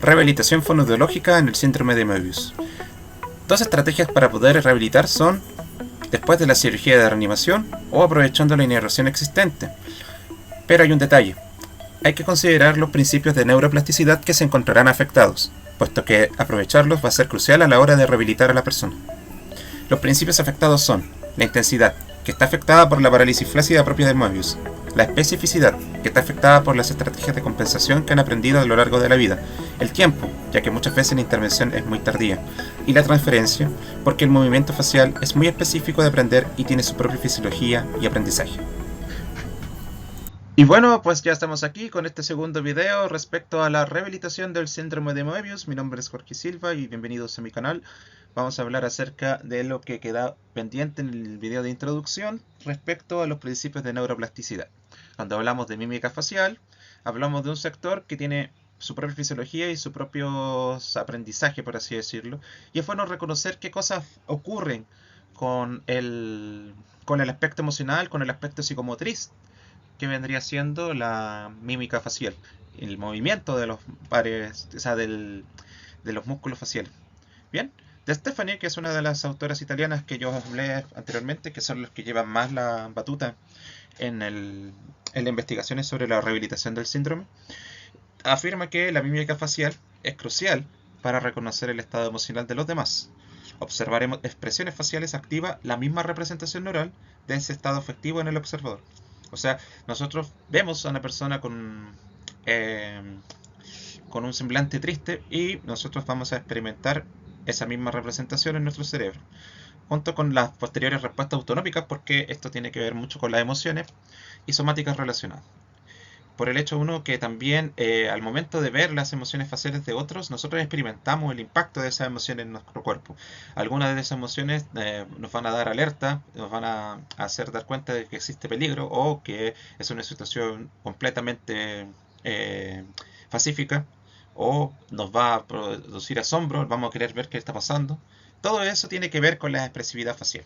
Rehabilitación fonoaudiológica en el síndrome de Moebius. Dos estrategias para poder rehabilitar son después de la cirugía de reanimación o aprovechando la inervación existente. Pero hay un detalle. Hay que considerar los principios de neuroplasticidad que se encontrarán afectados, puesto que aprovecharlos va a ser crucial a la hora de rehabilitar a la persona. Los principios afectados son la intensidad, que está afectada por la parálisis flácida propia de Moebius; la especificidad, que está afectada por las estrategias de compensación que han aprendido a lo largo de la vida; el tiempo, ya que muchas veces la intervención es muy tardía; y la transferencia, porque el movimiento facial es muy específico de aprender y tiene su propia fisiología y aprendizaje. Y bueno, pues ya estamos aquí con este segundo video respecto a la rehabilitación del síndrome de Moebius. Mi nombre es Jorge Silva y bienvenidos a mi canal. Vamos a hablar acerca de lo que queda pendiente en el video de introducción respecto a los principios de neuroplasticidad. Cuando hablamos de mímica facial, hablamos de un sector que tiene su propia fisiología y su propio aprendizaje, por así decirlo. Y es bueno reconocer qué cosas ocurren con el aspecto emocional, con el aspecto psicomotriz, que vendría siendo la mímica facial, el movimiento de los pares, o sea, de los músculos faciales. Bien, de Stephanie, que es una de las autoras italianas que yo hablé anteriormente, que son los que llevan más la batuta en las investigaciones sobre la rehabilitación del síndrome, afirma que la mímica facial es crucial para reconocer el estado emocional de los demás. Observar expresiones faciales activa la misma representación neural de ese estado afectivo en el observador. O sea, nosotros vemos a una persona eh, con un semblante triste y nosotros vamos a experimentar esa misma representación en nuestro cerebro, junto con las posteriores respuestas autonómicas, porque esto tiene que ver mucho con las emociones y somáticas relacionadas. Por el hecho uno que también al momento de ver las emociones faciales de otros, nosotros experimentamos el impacto de esas emociones en nuestro cuerpo. Algunas de esas emociones nos van a dar alerta, nos van a hacer dar cuenta de que existe peligro o que es una situación completamente pacífica, o nos va a producir asombro, vamos a querer ver qué está pasando. Todo eso tiene que ver con la expresividad facial.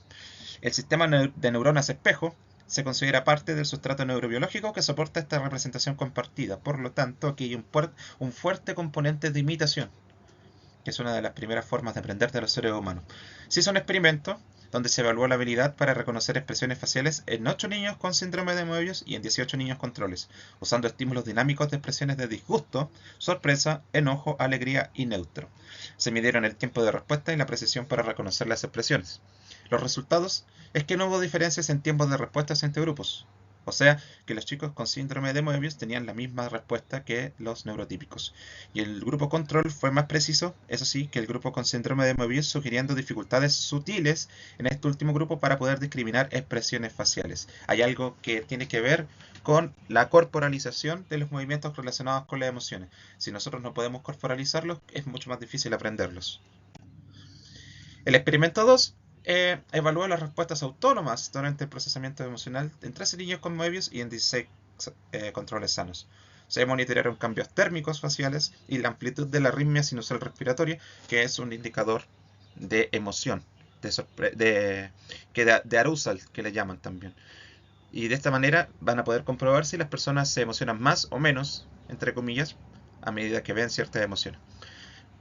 El sistema de neuronas espejo se considera parte del sustrato neurobiológico que soporta esta representación compartida. Por lo tanto, aquí hay un fuerte componente de imitación, que es una de las primeras formas de aprender de los seres humanos. Se hizo un experimento donde se evaluó la habilidad para reconocer expresiones faciales en 8 niños con síndrome de Moebius y en 18 niños controles, usando estímulos dinámicos de expresiones de disgusto, sorpresa, enojo, alegría y neutro. Se midieron el tiempo de respuesta y la precisión para reconocer las expresiones. Los resultados es que no hubo diferencias en tiempos de respuestas entre grupos. O sea, que los chicos con síndrome de Moebius tenían la misma respuesta que los neurotípicos. Y el grupo control fue más preciso, eso sí, que el grupo con síndrome de Moebius, sugiriendo dificultades sutiles en este último grupo para poder discriminar expresiones faciales. Hay algo que tiene que ver con la corporalización de los movimientos relacionados con las emociones. Si nosotros no podemos corporalizarlos, es mucho más difícil aprenderlos. El experimento 2 evaluó las respuestas autónomas durante el procesamiento emocional en 13 niños con Moebius y en 16 controles sanos. Se monitorearon cambios térmicos faciales y la amplitud de la arritmia sinusal respiratoria, que es un indicador de emoción, de arousal, que le llaman también. Y de esta manera van a poder comprobar si las personas se emocionan más o menos, entre comillas, a medida que ven ciertas emociones,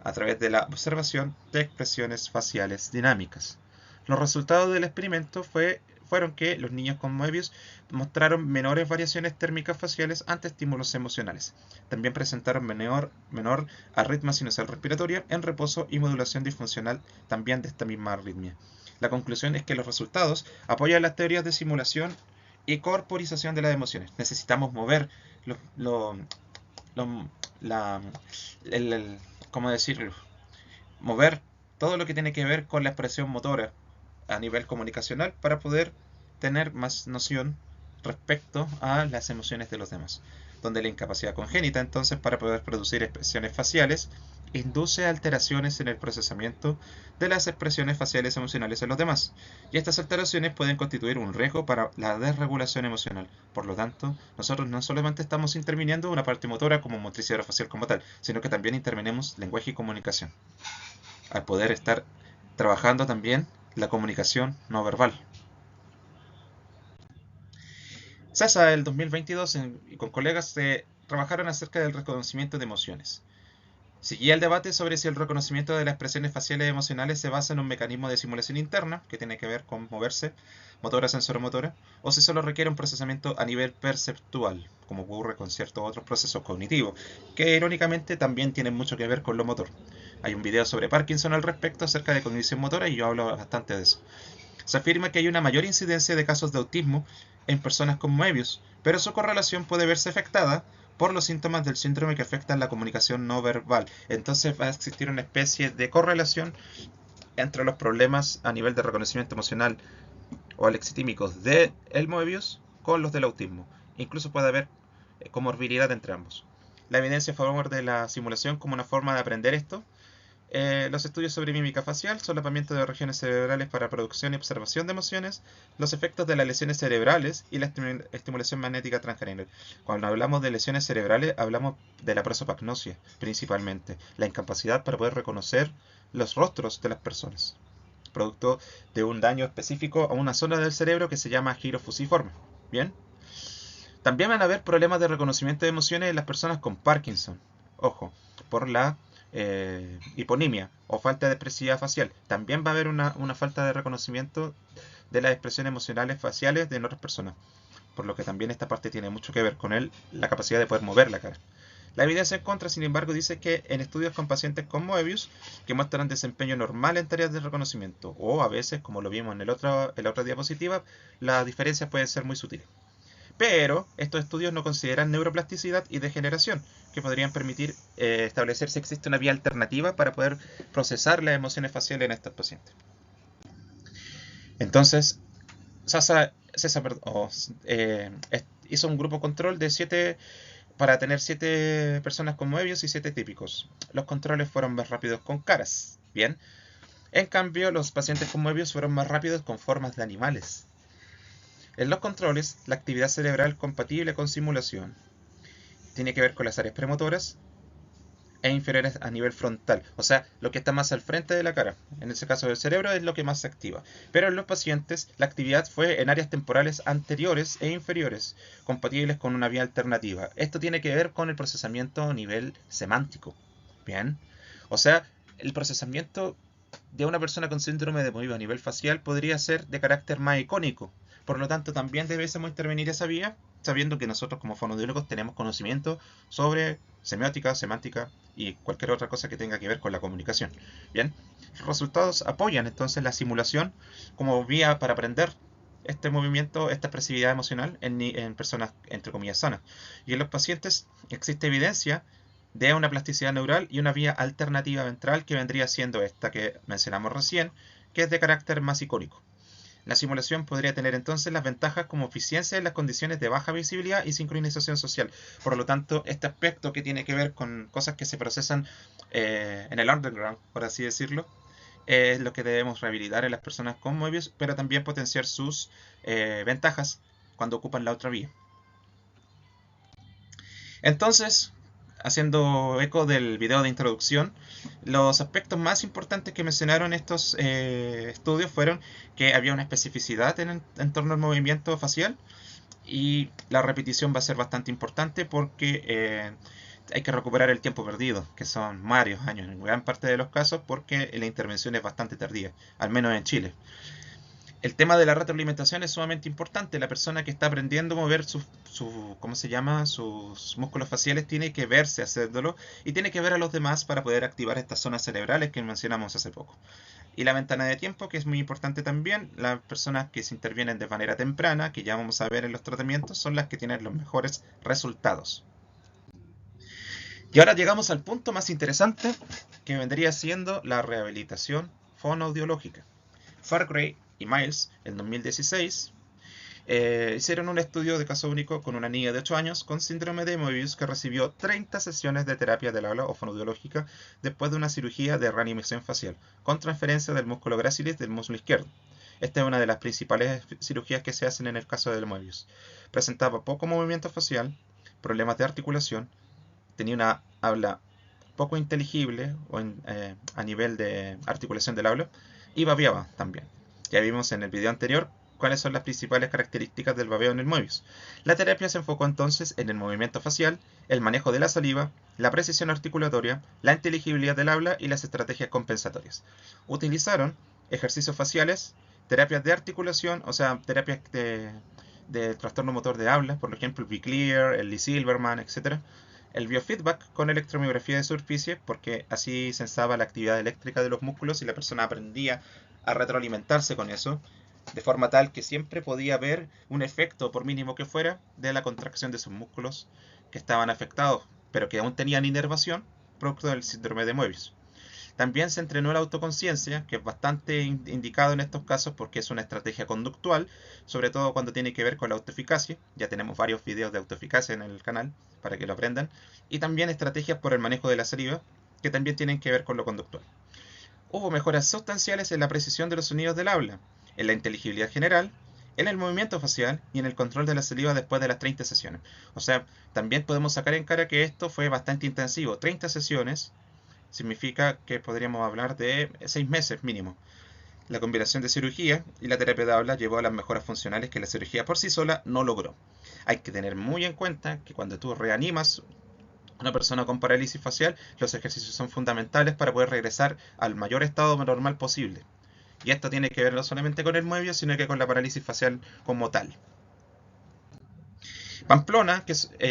a través de la observación de expresiones faciales dinámicas. Los resultados del experimento fueron que los niños con Moebius mostraron menores variaciones térmicas faciales ante estímulos emocionales. También presentaron menor arritmia sinusal respiratoria en reposo y modulación disfuncional también de esta misma arritmia. La conclusión es que los resultados apoyan las teorías de simulación y corporización de las emociones. Necesitamos mover lo, la, ¿cómo decirlo? Mover todo lo que tiene que ver con la expresión motora a nivel comunicacional para poder tener más noción respecto a las emociones de los demás. Donde la incapacidad congénita, entonces, para poder producir expresiones faciales, induce alteraciones en el procesamiento de las expresiones faciales emocionales en los demás. Y estas alteraciones pueden constituir un riesgo para la desregulación emocional. Por lo tanto, nosotros no solamente estamos interviniendo una parte motora como motricidad facial como tal, sino que también intervenimos lenguaje y comunicación, al poder estar trabajando también la comunicación no verbal. CESA, el 2022, y con colegas trabajaron acerca del reconocimiento de emociones. Seguía el debate sobre si el reconocimiento de las expresiones faciales emocionales se basa en un mecanismo de simulación interna, que tiene que ver con moverse, motora, sensoromotora, o si solo requiere un procesamiento a nivel perceptual, como ocurre con ciertos otros procesos cognitivos, que irónicamente también tienen mucho que ver con lo motor. Hay un video sobre Parkinson al respecto acerca de cognición motora y yo hablo bastante de eso. Se afirma que hay una mayor incidencia de casos de autismo en personas con Moebius, pero su correlación puede verse afectada por los síntomas del síndrome que afectan la comunicación no verbal. Entonces va a existir una especie de correlación entre los problemas a nivel de reconocimiento emocional o alexitímicos del Moebius con los del autismo. Incluso puede haber comorbilidad entre ambos. La evidencia a favor de la simulación como una forma de aprender esto. Los estudios sobre mímica facial, solapamiento de regiones cerebrales para producción y observación de emociones, los efectos de las lesiones cerebrales y la estimulación magnética transcranial. Cuando hablamos de lesiones cerebrales, hablamos de la prosopagnosia, principalmente, la incapacidad para poder reconocer los rostros de las personas, producto de un daño específico a una zona del cerebro que se llama giro fusiforme. Bien, también van a haber problemas de reconocimiento de emociones en las personas con Parkinson. Ojo, por la hiponimia o falta de expresividad facial. También va a haber una falta de reconocimiento de las expresiones emocionales faciales de otras personas. Por lo que también esta parte tiene mucho que ver con la capacidad de poder mover la cara. La evidencia en contra, sin embargo, dice que en estudios con pacientes con Moebius que muestran desempeño normal en tareas de reconocimiento, o a veces, como lo vimos en la otra diapositiva, las diferencias pueden ser muy sutiles. Pero estos estudios no consideran neuroplasticidad y degeneración, que podrían permitir establecer si existe una vía alternativa para poder procesar las emociones faciales en estos pacientes. Entonces, hizo un grupo control de 7 para tener 7 personas con Moebius y 7 típicos. Los controles fueron más rápidos con caras. Bien. En cambio, los pacientes con Moebius fueron más rápidos con formas de animales. En los controles, la actividad cerebral compatible con simulación tiene que ver con las áreas premotoras e inferiores a nivel frontal, o sea, lo que está más al frente de la cara. En ese caso del cerebro es lo que más se activa. Pero en los pacientes la actividad fue en áreas temporales anteriores e inferiores, compatibles con una vía alternativa. Esto tiene que ver con el procesamiento a nivel semántico. Bien, o sea, el procesamiento de una persona con síndrome de Moebius a nivel facial podría ser de carácter más icónico. Por lo tanto, también debemos intervenir esa vía, sabiendo que nosotros como fonoaudiólogos tenemos conocimiento sobre semiótica, semántica y cualquier otra cosa que tenga que ver con la comunicación. Bien, los resultados apoyan entonces la simulación como vía para aprender este movimiento, esta expresividad emocional en personas entre comillas sanas. Y en los pacientes existe evidencia de una plasticidad neural y una vía alternativa ventral que vendría siendo esta que mencionamos recién, que es de carácter más icónico. La simulación podría tener entonces las ventajas como eficiencia en las condiciones de baja visibilidad y sincronización social. Por lo tanto, este aspecto que tiene que ver con cosas que se procesan en el underground, por así decirlo, es lo que debemos rehabilitar en las personas con Moebius, pero también potenciar sus ventajas cuando ocupan la otra vía. Entonces, haciendo eco del video de introducción, los aspectos más importantes que mencionaron estos estudios fueron que había una especificidad en torno al movimiento facial y la repetición va a ser bastante importante porque hay que recuperar el tiempo perdido, que son varios años en gran parte de los casos porque la intervención es bastante tardía, al menos en Chile. El tema de la retroalimentación es sumamente importante. La persona que está aprendiendo a mover ¿cómo se llama? Sus músculos faciales tiene que verse haciéndolo y tiene que ver a los demás para poder activar estas zonas cerebrales que mencionamos hace poco. Y la ventana de tiempo, que es muy importante también, las personas que se intervienen de manera temprana, que ya vamos a ver en los tratamientos, son las que tienen los mejores resultados. Y ahora llegamos al punto más interesante, que vendría siendo la rehabilitación fonoaudiológica. Fargray y Miles, en 2016, hicieron un estudio de caso único con una niña de 8 años con síndrome de Moebius que recibió 30 sesiones de terapia del habla o fonoaudiológica después de una cirugía de reanimación facial, con transferencia del músculo gracilis del muslo izquierdo. Esta es una de las principales cirugías que se hacen en el caso del Moebius. Presentaba poco movimiento facial, problemas de articulación, tenía una habla poco inteligible a nivel de articulación del habla y babeaba también. Ya vimos en el video anterior ¿Cuáles son las principales características del babeo en el Moebius? La terapia se enfocó entonces en el movimiento facial, el manejo de la saliva, la precisión articulatoria, la inteligibilidad del habla y las estrategias compensatorias. Utilizaron ejercicios faciales, terapias de articulación, o sea, terapias de trastorno motor de habla, por ejemplo, el Be-Clear, el Lee Silverman, etc. El biofeedback con electromiografía de superficie, porque así sensaba la actividad eléctrica de los músculos y la persona aprendía a retroalimentarse con eso, de forma tal que siempre podía ver un efecto, por mínimo que fuera, de la contracción de sus músculos que estaban afectados, pero que aún tenían inervación, producto del síndrome de Moebius. También se entrenó la autoconciencia, que es bastante indicado en estos casos porque es una estrategia conductual, sobre todo cuando tiene que ver con la autoeficacia. Ya tenemos varios videos de autoeficacia en el canal para que lo aprendan. Y también estrategias por el manejo de la saliva, que también tienen que ver con lo conductual. Hubo mejoras sustanciales en la precisión de los sonidos del habla, en la inteligibilidad general, en el movimiento facial y en el control de la saliva después de las 30 sesiones. O sea, también podemos sacar en cara que esto fue bastante intensivo. 30 sesiones significa que podríamos hablar de 6 meses mínimo. La combinación de cirugía y la terapia de habla llevó a las mejoras funcionales que la cirugía por sí sola no logró. Hay que tener muy en cuenta que cuando tú reanimas a una persona con parálisis facial, los ejercicios son fundamentales para poder regresar al mayor estado normal posible. Y esto tiene que ver no solamente con el Moebius, sino que con la parálisis facial como tal. Pamplona,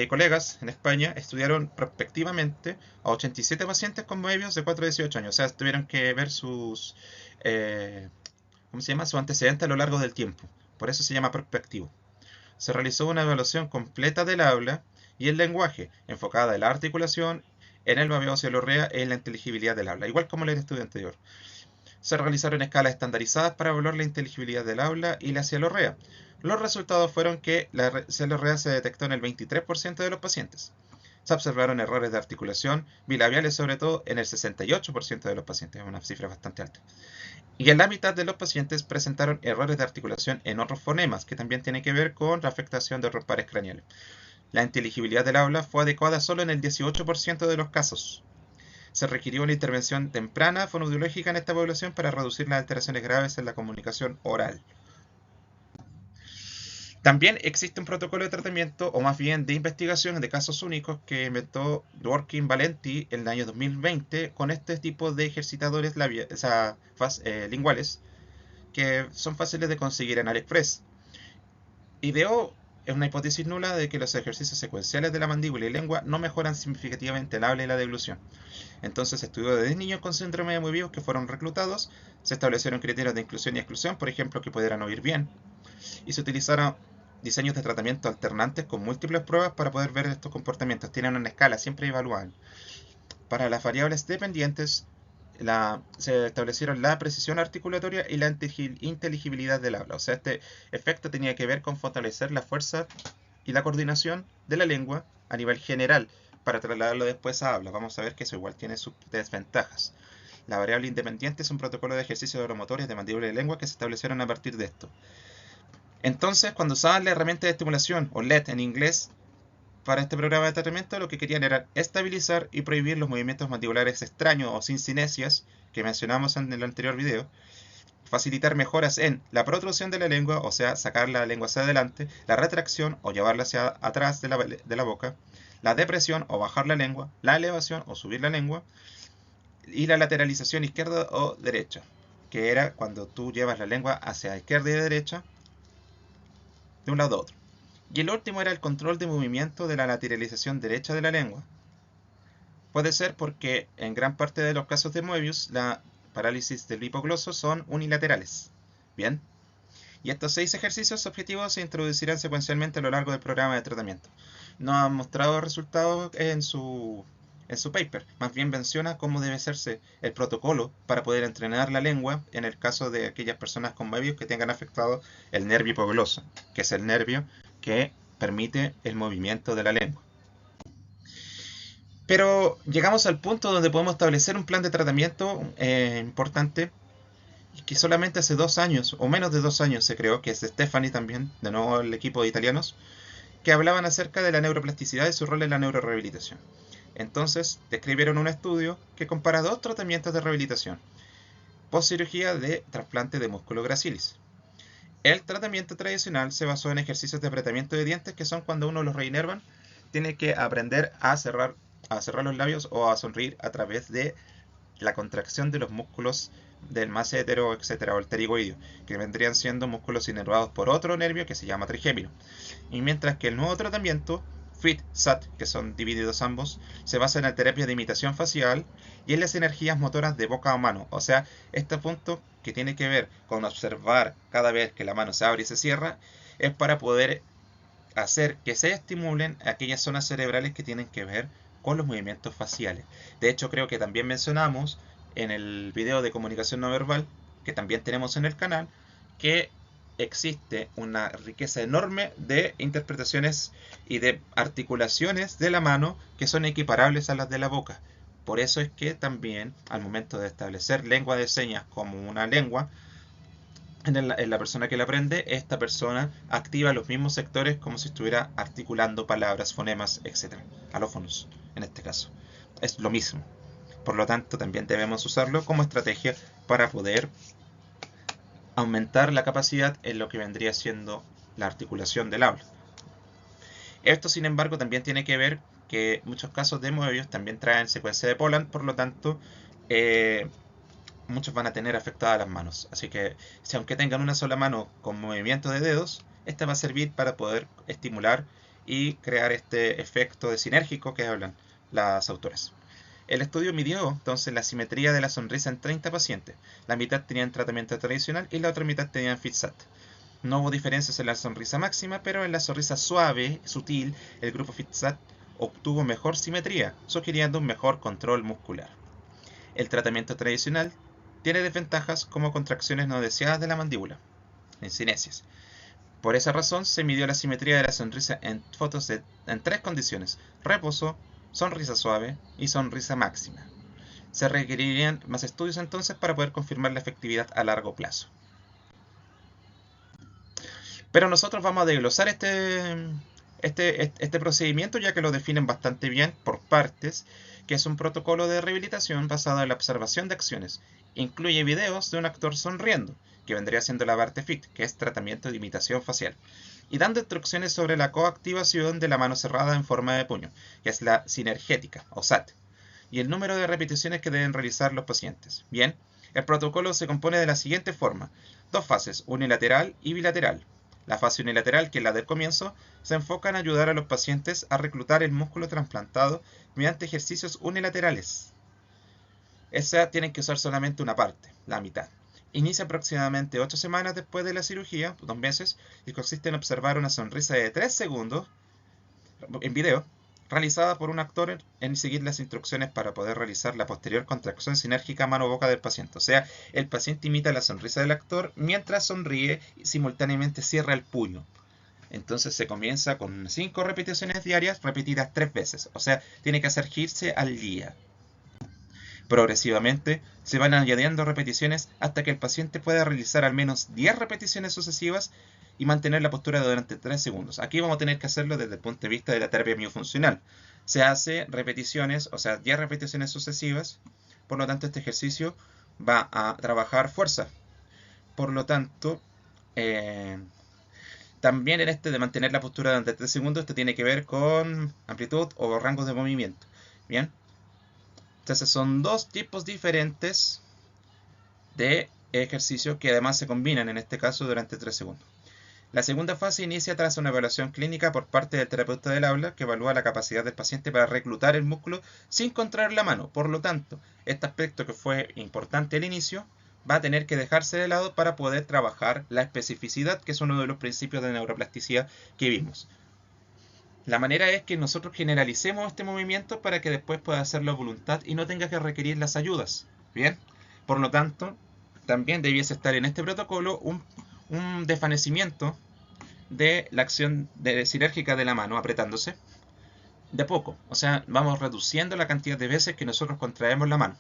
colegas en España, estudiaron prospectivamente a 87 pacientes con Moebius de 4 a 18 años. O sea, tuvieron que ver sus, eh, ¿cómo se llama? Su antecedente a lo largo del tiempo. Por eso se llama prospectivo. Se realizó una evaluación completa del habla y el lenguaje, enfocada en la articulación, en el babeo celiorrea y en la inteligibilidad del habla, igual como en el estudio anterior. Se realizaron escalas estandarizadas para evaluar la inteligibilidad del habla y la celiorrea. Los resultados fueron que la celiorrea se detectó en el 23% de los pacientes. Se observaron errores de articulación bilabiales, sobre todo en el 68% de los pacientes, una cifra bastante alta. Y en la mitad de los pacientes presentaron errores de articulación en otros fonemas, que también tienen que ver con la afectación de otros pares craneales. La inteligibilidad del habla fue adecuada solo en el 18% de los casos. Se requirió una intervención temprana fonoaudiológica en esta población para reducir las alteraciones graves en la comunicación oral. También existe un protocolo de tratamiento, o más bien de investigación de casos únicos, que inventó Dworkin Valenti en el año 2020 con este tipo de ejercitadores linguales que son fáciles de conseguir en AliExpress. Ideó una hipótesis nula de que los ejercicios secuenciales de la mandíbula y lengua no mejoran significativamente el habla y la deglución. Entonces se estudió de 10 niños con síndrome de Moebius que fueron reclutados, se establecieron criterios de inclusión y exclusión, por ejemplo, que pudieran oír bien, y se utilizaron diseños de tratamiento alternantes con múltiples pruebas para poder ver estos comportamientos. Tienen una escala, siempre evalúan. Para las variables dependientes, se establecieron la precisión articulatoria y la inteligibilidad del habla. O sea, este efecto tenía que ver con fortalecer la fuerza y la coordinación de la lengua a nivel general para trasladarlo después a habla. Vamos a ver que eso igual tiene sus desventajas. La variable independiente es un protocolo de ejercicios oromotores de mandíbula y lengua que se establecieron a partir de esto. Entonces, cuando usaban la herramienta de estimulación, o LED en inglés, para este programa de tratamiento, lo que querían era estabilizar y prohibir los movimientos mandibulares extraños o sin cinesias que mencionamos en el anterior video, facilitar mejoras en la protrusión de la lengua, o sea, sacar la lengua hacia adelante, la retracción o llevarla hacia atrás de la boca, la depresión o bajar la lengua, la elevación o subir la lengua, y la lateralización izquierda o derecha, que era cuando tú llevas la lengua hacia izquierda y derecha, de un lado a otro. Y el último era el control de movimiento de la lateralización derecha de la lengua. Puede ser porque en gran parte de los casos de Moebius, la parálisis del hipogloso son unilaterales. Bien. Y estos 6 ejercicios objetivos se introducirán secuencialmente a lo largo del programa de tratamiento. No han mostrado resultados en su paper, más bien menciona cómo debe hacerse el protocolo para poder entrenar la lengua en el caso de aquellas personas con Moebius que tengan afectado el nervio hipogloso, que es el nervio que permite el movimiento de la lengua. Pero llegamos al punto donde podemos establecer un plan de tratamiento importante, que solamente hace 2 años, o menos de 2 años se creó, que es de Stefani también, de nuevo el equipo de italianos, que hablaban acerca de la neuroplasticidad y su rol en la neurorehabilitación. Entonces, describieron un estudio que compara 2 tratamientos de rehabilitación, postcirugía de trasplante de músculo gracilis. El tratamiento tradicional se basó en ejercicios de apretamiento de dientes, que son cuando uno los reinervan, tiene que aprender a cerrar los labios o a sonreír a través de la contracción de los músculos del massetero, etcétera, o el pterigoideo, que vendrían siendo músculos inervados por otro nervio que se llama trigémino. Y mientras que el nuevo tratamiento, FIT-SAT, que son divididos ambos, se basa en la terapia de imitación facial y en las energías motoras de boca a mano. O sea, este punto que tiene que ver con observar cada vez que la mano se abre y se cierra, es para poder hacer que se estimulen aquellas zonas cerebrales que tienen que ver con los movimientos faciales. De hecho, creo que también mencionamos en el video de comunicación no verbal, que también tenemos en el canal, que existe una riqueza enorme de interpretaciones y de articulaciones de la mano que son equiparables a las de la boca. Por eso es que también al momento de establecer lengua de señas como una lengua, en la persona que la aprende, esta persona activa los mismos sectores como si estuviera articulando palabras, fonemas, etc. Alófonos, en este caso. Es lo mismo. Por lo tanto, también debemos usarlo como estrategia para poder aumentar la capacidad en lo que vendría siendo la articulación del habla. Esto, sin embargo, también tiene que ver que muchos casos de Moebius también traen secuencia de Poland, por lo tanto, muchos van a tener afectadas las manos. Así que, si aunque tengan una sola mano con movimiento de dedos, esta va a servir para poder estimular y crear este efecto de sinérgico que hablan las autoras. El estudio midió entonces la simetría de la sonrisa en 30 pacientes. La mitad tenían tratamiento tradicional y la otra mitad tenían FIT-SAT. No hubo diferencias en la sonrisa máxima, pero en la sonrisa suave, sutil, el grupo FIT-SAT obtuvo mejor simetría, sugiriendo un mejor control muscular. El tratamiento tradicional tiene desventajas como contracciones no deseadas de la mandíbula, en cinesias. Por esa razón se midió la simetría de la sonrisa en fotos en tres condiciones: reposo, sonrisa suave y sonrisa máxima. Se requerirían más estudios entonces para poder confirmar la efectividad a largo plazo. Pero nosotros vamos a desglosar este procedimiento, ya que lo definen bastante bien por partes, que es un protocolo de rehabilitación basado en la observación de acciones. Incluye videos de un actor sonriendo, que vendría siendo la parte FIT, que es tratamiento de imitación facial, y dando instrucciones sobre la coactivación de la mano cerrada en forma de puño, que es la sinergética o SAT, y el número de repeticiones que deben realizar los pacientes. Bien, el protocolo se compone de la siguiente forma: dos fases, unilateral y bilateral. La fase unilateral, que es la del comienzo, se enfoca en ayudar a los pacientes a reclutar el músculo trasplantado mediante ejercicios unilaterales. Esa tienen que usar solamente una parte, la mitad. Inicia aproximadamente 8 semanas después de la cirugía, 2 meses, y consiste en observar una sonrisa de 3 segundos en video, realizada por un actor en seguir las instrucciones para poder realizar la posterior contracción sinérgica mano-boca del paciente. O sea, el paciente imita la sonrisa del actor mientras sonríe y simultáneamente cierra el puño. Entonces se comienza con 5 repeticiones diarias repetidas 3 veces. O sea, tiene que hacer 15 al día. Progresivamente se van añadiendo repeticiones hasta que el paciente pueda realizar al menos 10 repeticiones sucesivas y mantener la postura durante 3 segundos. Aquí vamos a tener que hacerlo desde el punto de vista de la terapia miofuncional. Se hace repeticiones, o sea, 10 repeticiones sucesivas. Por lo tanto, este ejercicio va a trabajar fuerza. Por lo tanto, también en este de mantener la postura durante 3 segundos, esto tiene que ver con amplitud o rangos de movimiento. Bien. Entonces son dos tipos diferentes de ejercicio que además se combinan en este caso durante 3 segundos. La segunda fase inicia tras una evaluación clínica por parte del terapeuta del habla, que evalúa la capacidad del paciente para reclutar el músculo sin contraer la mano. Por lo tanto, este aspecto que fue importante al inicio va a tener que dejarse de lado para poder trabajar la especificidad, que es uno de los principios de neuroplasticidad que vimos. La manera es que nosotros generalicemos este movimiento para que después pueda hacerlo a voluntad y no tenga que requerir las ayudas. Bien, por lo tanto, también debiese estar en este protocolo un desvanecimiento de la acción sinérgica de la mano apretándose de poco. O sea, vamos reduciendo la cantidad de veces que nosotros contraemos la mano.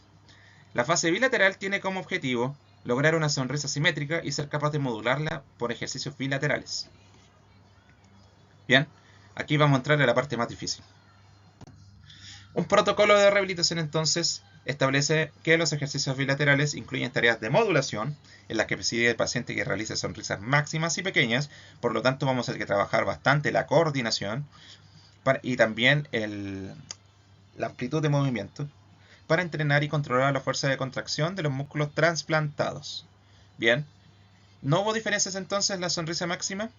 La fase bilateral tiene como objetivo lograr una sonrisa simétrica y ser capaz de modularla por ejercicios bilaterales. Bien, aquí vamos a entrar a la parte más difícil. Un protocolo de rehabilitación entonces establece que los ejercicios bilaterales incluyen tareas de modulación, en las que pide el paciente que realice sonrisas máximas y pequeñas, por lo tanto vamos a tener que trabajar bastante la coordinación y también la amplitud de movimiento, para entrenar y controlar la fuerza de contracción de los músculos trasplantados. Bien, no hubo diferencias entonces en la sonrisa máxima,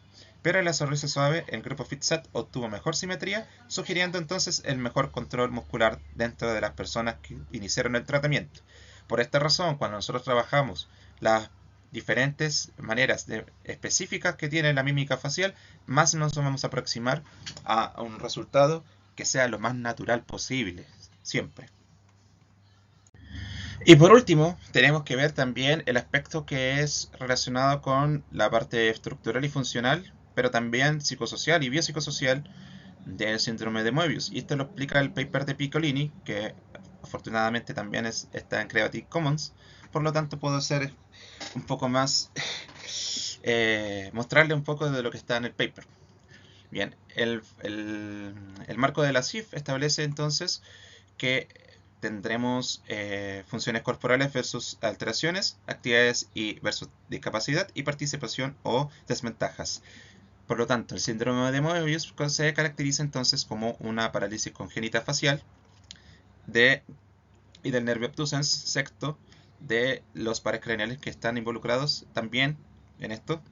pero en la sonrisa suave el grupo FitSat obtuvo mejor simetría, sugiriendo entonces el mejor control muscular dentro de las personas que iniciaron el tratamiento. Por esta razón, cuando nosotros trabajamos las diferentes maneras específicas que tiene la mímica facial, más nos vamos a aproximar a un resultado que sea lo más natural posible, siempre. Y por último, tenemos que ver también el aspecto que es relacionado con la parte estructural y funcional, pero también psicosocial y biopsicosocial del síndrome de Moebius. Y esto lo explica el paper de Piccolini, que afortunadamente también está en Creative Commons. Por lo tanto, puedo hacer un poco más, mostrarle un poco de lo que está en el paper. Bien, el marco de la CIF establece entonces que tendremos funciones corporales versus alteraciones, actividades y versus discapacidad y participación o desventajas. Por lo tanto, el síndrome de Moebius se caracteriza entonces como una parálisis congénita facial y del nervio abducens sexto de los pares craneales que están involucrados también en esto,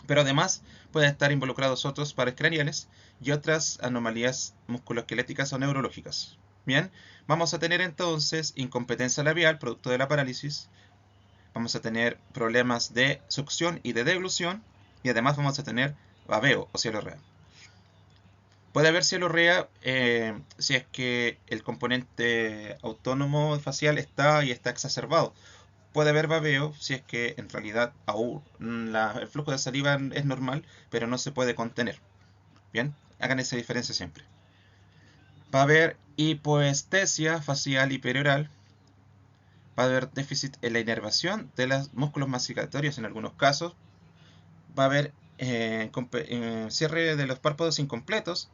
pero además pueden estar involucrados otros pares craneales y otras anomalías musculoesqueléticas o neurológicas. Bien, vamos a tener entonces incompetencia labial producto de la parálisis, vamos a tener problemas de succión y de deglución, y además vamos a tener babeo o cialorrea. Puede haber cialorrea si es que el componente autónomo facial está exacerbado. Puede haber babeo si es que en realidad aún el flujo de saliva es normal, pero no se puede contener. Bien, hagan esa diferencia siempre. Va a haber hipoestesia facial y perioral. Va a haber déficit en la inervación de los músculos masticatorios en algunos casos. Va a haber cierre de los párpados incompletos.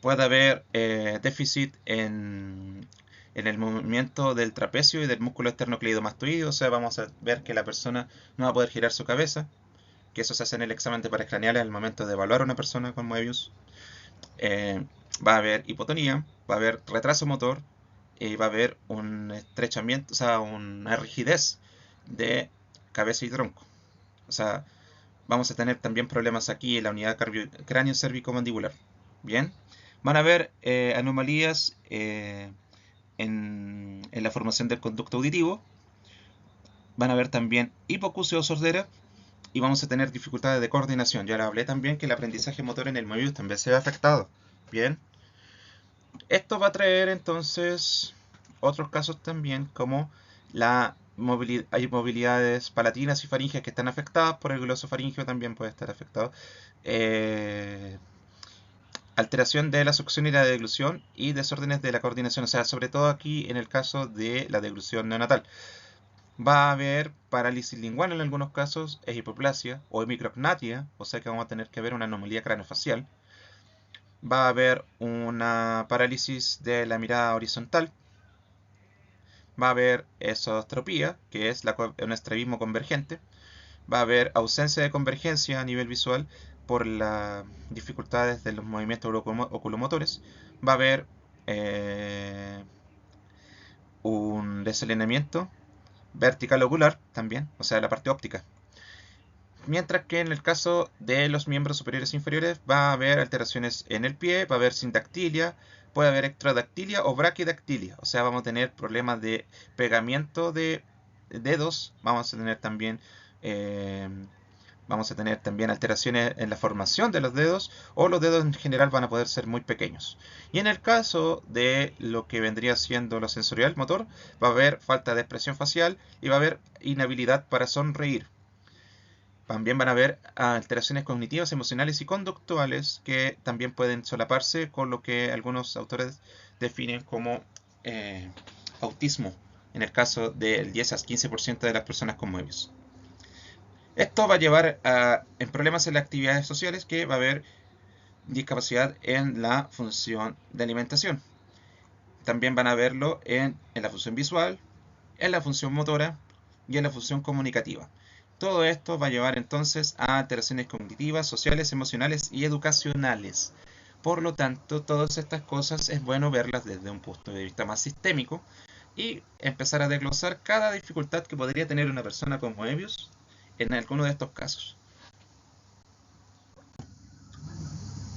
Puede haber déficit en el movimiento del trapecio y del músculo esternocleidomastoideo, o sea, vamos a ver que la persona no va a poder girar su cabeza, que eso se hace en el examen de pares craneales al momento de evaluar a una persona con Moebius. Va a haber hipotonía, va a haber retraso motor y va a haber un estrechamiento, o sea, una rigidez de cabeza y tronco. O sea, vamos a tener también problemas aquí en la unidad cráneo cérvico-mandibular. Bien, van a haber anomalías en la formación del conducto auditivo, van a haber también hipoacusia o sordera, y vamos a tener dificultades de coordinación. Ya le hablé también que el aprendizaje motor en el Moebius también se ve afectado. Bien, esto va a traer entonces otros casos también, como hay movilidades palatinas y faríngeas que están afectadas, por el glosofaringeo también puede estar afectado. Alteración de la succión y la deglución y desórdenes de la coordinación, o sea, sobre todo aquí en el caso de la deglución neonatal. Va a haber parálisis lingual en algunos casos, hipoplasia o hemicrognatia, o sea que vamos a tener que ver una anomalía craneofacial. Va a haber una parálisis de la mirada horizontal. Va a haber esotropía, que es un estrabismo convergente. Va a haber ausencia de convergencia a nivel visual por las dificultades de los movimientos oculomotores. Va a haber un desalineamiento vertical ocular también, o sea, la parte óptica. Mientras que en el caso de los miembros superiores e inferiores va a haber alteraciones en el pie, va a haber sindactilia, puede haber ectrodactilia o braquidactilia, o sea, vamos a tener problemas de pegamiento de dedos, vamos a tener también alteraciones en la formación de los dedos, o los dedos en general van a poder ser muy pequeños. Y en el caso de lo que vendría siendo lo sensorial motor, va a haber falta de expresión facial y va a haber inhabilidad para sonreír. También van a haber alteraciones cognitivas, emocionales y conductuales que también pueden solaparse con lo que algunos autores definen como autismo, en el caso del 10 al 15% de las personas con Moebius. Esto va a llevar en problemas en las actividades sociales, que va a haber discapacidad en la función de alimentación. también van a verlo en la función visual, en la función motora y en la función comunicativa. Todo esto va a llevar entonces a alteraciones cognitivas, sociales, emocionales y educacionales. Por lo tanto, todas estas cosas es bueno verlas desde un punto de vista más sistémico y empezar a desglosar cada dificultad que podría tener una persona con Moebius en alguno de estos casos.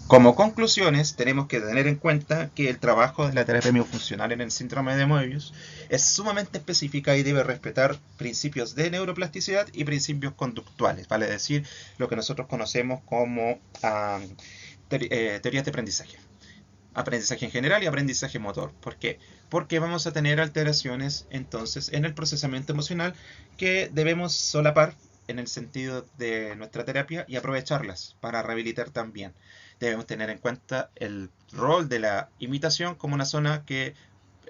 Como conclusiones, tenemos que tener en cuenta que el trabajo de la terapia miofuncional en el síndrome de Moebius es sumamente específica y debe respetar principios de neuroplasticidad y principios conductuales, vale decir, lo que nosotros conocemos como teorías de aprendizaje. Aprendizaje en general y aprendizaje motor. ¿Por qué? Porque vamos a tener alteraciones entonces en el procesamiento emocional que debemos solapar en el sentido de nuestra terapia y aprovecharlas para rehabilitar también. Debemos tener en cuenta el rol de la imitación como una zona que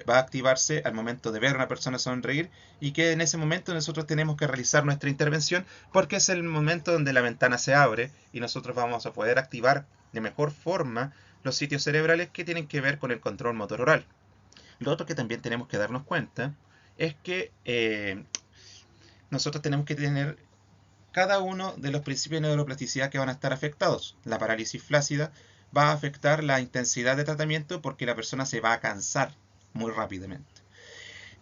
va a activarse al momento de ver a una persona sonreír y que en ese momento nosotros tenemos que realizar nuestra intervención porque es el momento donde la ventana se abre y nosotros vamos a poder activar de mejor forma los sitios cerebrales que tienen que ver con el control motor oral. Lo otro que también tenemos que darnos cuenta es que nosotros tenemos que tener cada uno de los principios de neuroplasticidad que van a estar afectados. La parálisis flácida va a afectar la intensidad de tratamiento porque la persona se va a cansar muy rápidamente.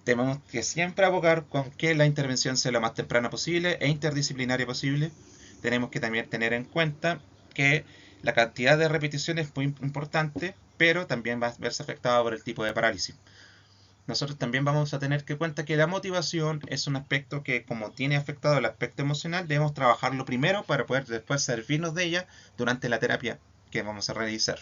Tenemos que siempre abogar con que la intervención sea lo más temprana posible e interdisciplinaria posible. Tenemos que también tener en cuenta que la cantidad de repeticiones es muy importante, pero también va a verse afectada por el tipo de parálisis. Nosotros también vamos a tener que cuenta que la motivación es un aspecto que, como tiene afectado el aspecto emocional, debemos trabajarlo primero para poder después servirnos de ella durante la terapia que vamos a realizar.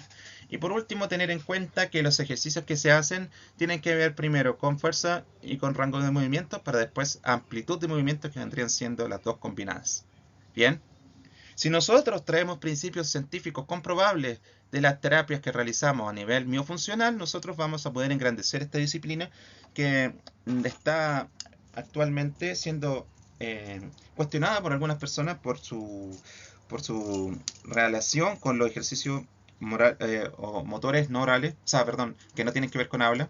Y por último, tener en cuenta que los ejercicios que se hacen tienen que ver primero con fuerza y con rango de movimiento, para después amplitud de movimiento, que vendrían siendo las dos combinadas. Bien, si nosotros traemos principios científicos comprobables de las terapias que realizamos a nivel miofuncional, nosotros vamos a poder engrandecer esta disciplina que está actualmente siendo cuestionada por algunas personas por su relación con los ejercicios o motores no orales, o sea, perdón, que no tienen que ver con habla,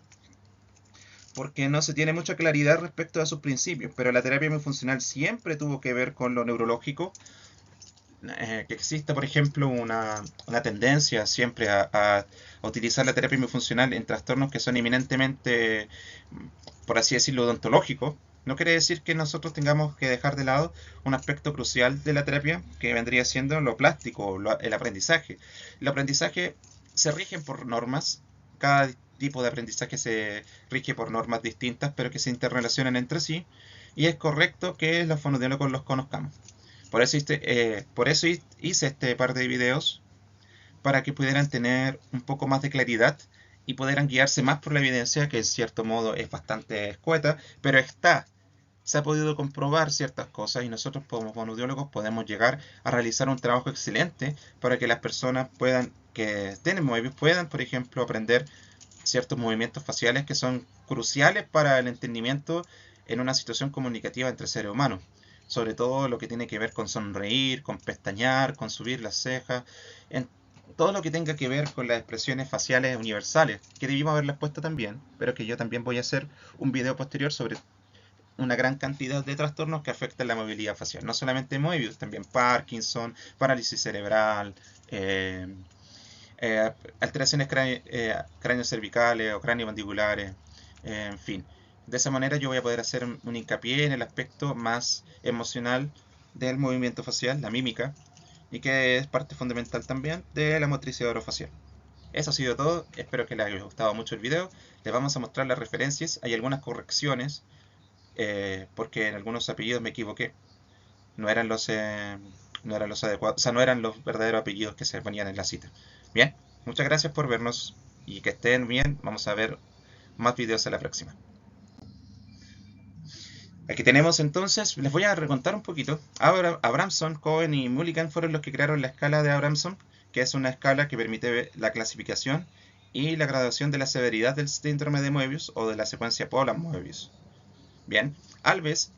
porque no se tiene mucha claridad respecto a sus principios, pero la terapia miofuncional siempre tuvo que ver con lo neurológico, que exista, por ejemplo, una tendencia siempre a utilizar la terapia funcional en trastornos que son eminentemente, por así decirlo, odontológicos, no quiere decir que nosotros tengamos que dejar de lado un aspecto crucial de la terapia que vendría siendo lo plástico, el aprendizaje. El aprendizaje se rige por normas, cada tipo de aprendizaje se rige por normas distintas, pero que se interrelacionan entre sí, y es correcto que los fonodiólogos los conozcamos. Por eso hice este par de videos, para que pudieran tener un poco más de claridad y pudieran guiarse más por la evidencia, que en cierto modo es bastante escueta, pero se ha podido comprobar ciertas cosas y nosotros como fonoaudiólogos podemos llegar a realizar un trabajo excelente para que las personas que tienen Moebius puedan, por ejemplo, aprender ciertos movimientos faciales que son cruciales para el entendimiento en una situación comunicativa entre seres humanos. Sobre todo lo que tiene que ver con sonreír, con pestañear, con subir las cejas, en todo lo que tenga que ver con las expresiones faciales universales, que debimos haberlas puesto también, pero que yo también voy a hacer un video posterior sobre una gran cantidad de trastornos que afectan la movilidad facial. No solamente Moebius, también Parkinson, parálisis cerebral, alteraciones cráneo-cervicales o cráneo-mandibulares, en fin. De esa manera yo voy a poder hacer un hincapié en el aspecto más emocional del movimiento facial, la mímica, y que es parte fundamental también de la motricidad orofacial. Eso ha sido todo, espero que les haya gustado mucho el video. Les vamos a mostrar las referencias, hay algunas correcciones, porque en algunos apellidos me equivoqué, no eran no eran los adecuados, o sea, no eran los verdaderos apellidos que se ponían en la cita. Bien, muchas gracias por vernos y que estén bien, vamos a ver más videos en la próxima. Aquí tenemos entonces, les voy a recontar un poquito. Abramson, Cohen y Mulligan fueron los que crearon la escala de Abramson, que es una escala que permite la clasificación y la graduación de la severidad del síndrome de Moebius o de la secuencia Poland-Moebius. Bien, Alves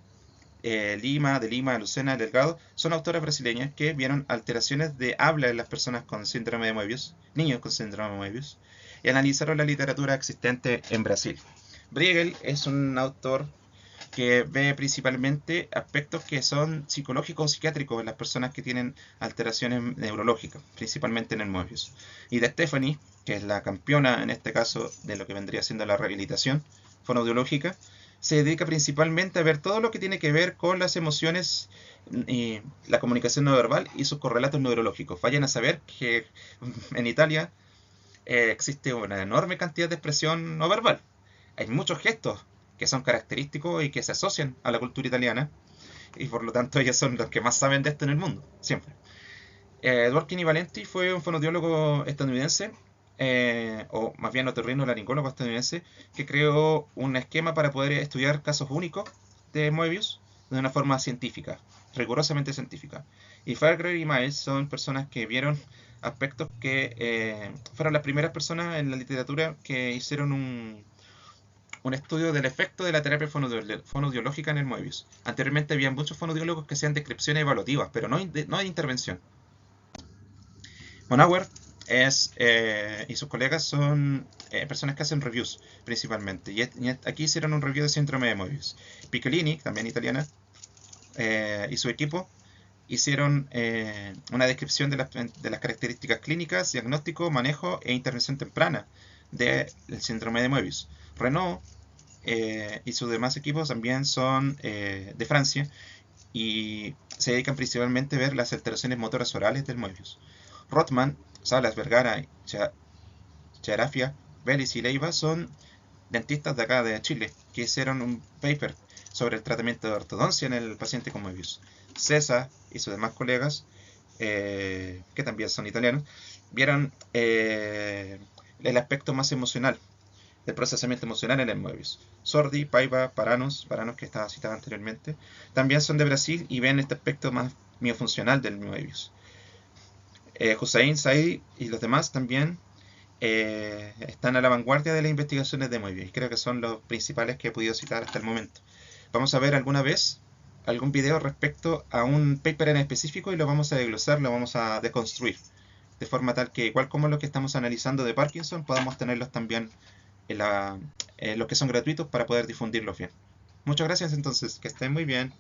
Lima, Lucena, Delgado, son autoras brasileñas que vieron alteraciones de habla en las personas con síndrome de Moebius, niños con síndrome de Moebius, y analizaron la literatura existente en Brasil. Bruegel es un autor que ve principalmente aspectos que son psicológicos o psiquiátricos en las personas que tienen alteraciones neurológicas, principalmente en el Moebius. Y de Stephanie, que es la campeona en este caso de lo que vendría siendo la rehabilitación fonoaudiológica, se dedica principalmente a ver todo lo que tiene que ver con las emociones y la comunicación no verbal y sus correlatos neurológicos. Vayan a saber que en Italia existe una enorme cantidad de expresión no verbal. Hay muchos gestos que son característicos y que se asocian a la cultura italiana, y por lo tanto ellos son los que más saben de esto en el mundo, siempre. Dworkin y Valenti fue un fonoaudiólogo estadounidense, o más bien otorrinolaringólogo estadounidense, que creó un esquema para poder estudiar casos únicos de Moebius de una forma científica, rigurosamente científica. Y Fairgray y Miles son personas que vieron aspectos que fueron las primeras personas en la literatura que hicieron un estudio del efecto de la terapia fonoaudiológica en el Moebius. Anteriormente había muchos fonoaudiólogos que hacían descripciones evaluativas, pero no de intervención. Monauer y sus colegas son personas que hacen reviews principalmente. Y aquí hicieron un review de síndrome de Moebius. Piccolini, también italiana, y su equipo hicieron una descripción de las características clínicas, diagnóstico, manejo e intervención temprana del síndrome de Moebius. Renault y sus demás equipos también son de Francia y se dedican principalmente a ver las alteraciones motoras orales del Moebius. Rothman, Salas, Vergara, Charafia, Vélez y Leiva son dentistas de acá de Chile que hicieron un paper sobre el tratamiento de ortodoncia en el paciente con Moebius. César y sus demás colegas, que también son italianos, vieron el aspecto más emocional del procesamiento emocional en el Moebius. Sordi, Paiva, Paranos que estaba citado anteriormente, también son de Brasil y ven este aspecto más miofuncional del Moebius. Hussein, Said y los demás también están a la vanguardia de las investigaciones de Moebius y creo que son los principales que he podido citar hasta el momento. Vamos a ver alguna vez algún video respecto a un paper en específico y lo vamos a desglosar, lo vamos a deconstruir, de forma tal que igual como lo que estamos analizando de Parkinson, podamos tenerlos también en los que son gratuitos para poder difundirlos bien. Muchas gracias entonces, que estén muy bien.